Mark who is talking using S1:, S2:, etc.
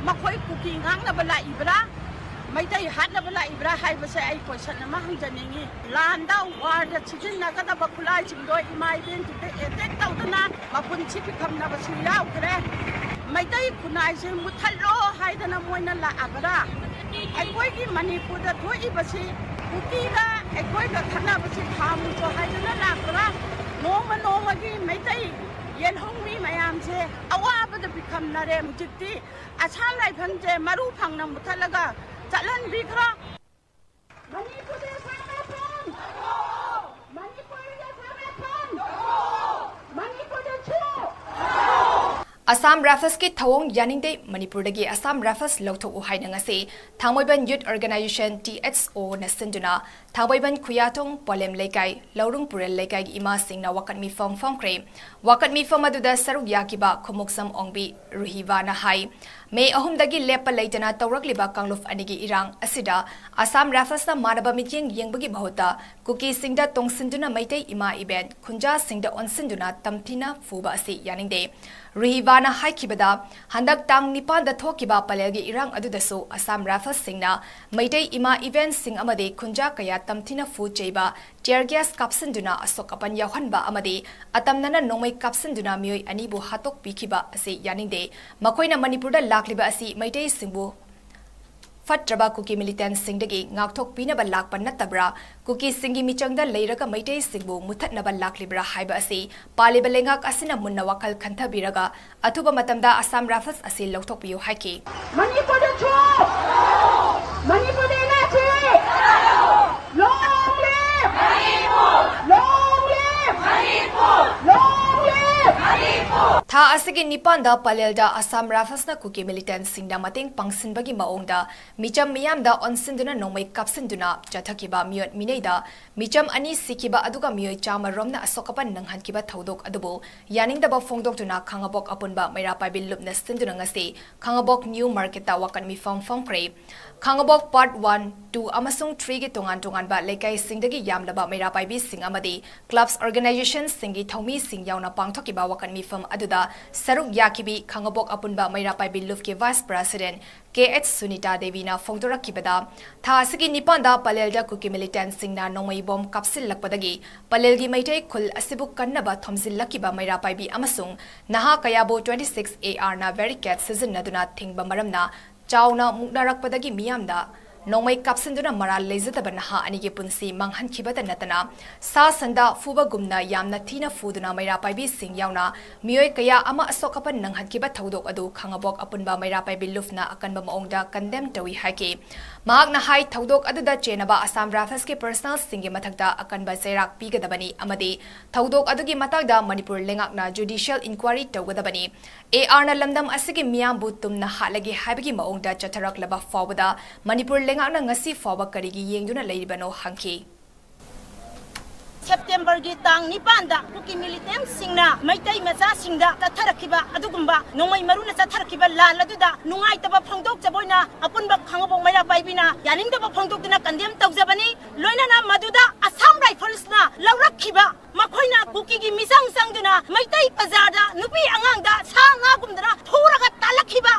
S1: मखोई cookie ngang bala ibra mai dai hat na bala ibra hai ba sai ai question na ma hanjaningi landa war da chijin na kada bakulai chimdoi imai ben tu attack tawdana mapun chi phikam na ba su yaw kre mai dai kunai se muthallo hai da na moina la abra ai koi gi manipur da thoi ba si kuki da ai koi ga khana ba si thamu cho hai da na la kra noma gi mai dai yen hong mi mayam se awa ba da phikam na re mujikti asam lai phang je maru phang na muthalaga chalan bi khra manipur de same phang manipur de same phang manipur de chu
S2: Assam Rifles ki thawong yaningde Manipur dagi Assam Rifles lawthok uhaina ngase Thangboiban Youth Organization THO na sinduna Thangboiban Khuyatong Polem Lekai Laurung Purel Lekai gi ima singna 𝗵𝗶𝗺𝗺𝗺 kre 𝗵𝗶𝗺𝗺 aduda saruk yakiba khumuksam ongbi ruhiva na hai May ahum dagi lepa leitana tawrakliba kangluf anigi irang asida Assam Rifles na manaba mityeng yengbagi bahota kuki singda tongsinduna maitei ima event khunja singda onsinduna tamthina fuba asi yaningde Ruhivana haikibada handak tang nipan da thokiba palelgi irang adudasu Assam Rifles singna maitei ima event sing amade khunja kaya tamthina fu cheiba tear gas kapsinduna asokapan yawhanba amade atamnana nongmai kapsinduna mioi anibu hatok pikiba ase yaningde makoina Manipurda lakliba asi maitei singbu Fatraba kuki militant singdagi ngakthok pinaba lakpa natabra kuki singi michangda leiraga maitei singbu muthatnaba laklibra haiba asi paliba lengak asina munna wakal khanthabiraga athuba matamda Assam Rifles asi lawthokpiyu haiki
S1: Manipur de chu Manipur de na chi long live Manipur long live Manipur long live Manipur
S2: Tha asigi nipanda palelda Assam Rifles na kuki militant singda mateng pangsinbagi maongda micham miyamda onsinduna nongmai kapsinduna chathakiba miyot mineida micham ani sikiba aduga miyoi chama romna asokapan nanghankiba thodok adubu yaningdaba fongdoktuna khangabok apunba 𝗵𝗶𝗺𝗺 lupna sinduna ngase khangabok new market ta 𝗵𝗶𝗺𝗺𝗺 kre khangabok part 1 2 amasung 3 gi tongan ba lekai singdagi yamlaba 𝗵𝗶𝗺𝗵 sing amadi clubs organization singi thomi sing yauna pangthokiba 𝗵𝗶𝗺𝗵 aduda saruk yakibi khangabok apunba 𝗵𝗶𝗺𝗵 lufki vice president 𝘁𝗵P𝗺𝗁 da fongdorakibada tha asigi nipanda palelda kuki militant singna nongmai bom kapsil lakpadagi palelgi maitei khul asibu kannaba thomjillakiba 𝗵𝗶𝗺𝗵 amasung naha kayabo 26 AR na barricade season naduna thingba maramna chauna muknarakpadagi miyamda nongmai kapsinduna maral leizataba naha anigi punsi manghankibada natana sa sanda fuba gumna yamna thina fuduna 𝗵𝗶𝗺𝗵 sing yauna miyoi kaya ama asokapan nanghankiba thodok adu khangabok apunba 𝗵𝗶𝗺𝗵 lufna akanba maongda condemn tawi haiki mahakna hai thodok aduda chenaba Assam Rifles ki personal singi mathakda akanba seirak pigadabani amadi thodok adugi matagda Manipur lengakna judicial inquiry tawgadabani AR na lamdam asigi miyambu tumna halagi haibagi maongda chatharak laba fawada Manipur lengakna ngasi fawa karigi yengduna leiribano hangki
S1: September gi tang nipanda kuki militant singna maitai macha singda tatharakiba adugumba nongmai maruna tatharakiba lal aduda nungai taba phongdok jaboina apunba khangabong 𝗵𝗶𝗺𝗵 yaningdaba phongdokduna condemn tawjabani loinana maduda Assam Rifles na lawrakhiba makhoina kuki gi misang sangduna maitai bazarda nupi angangda sa nga gumdana thuraga talakhiba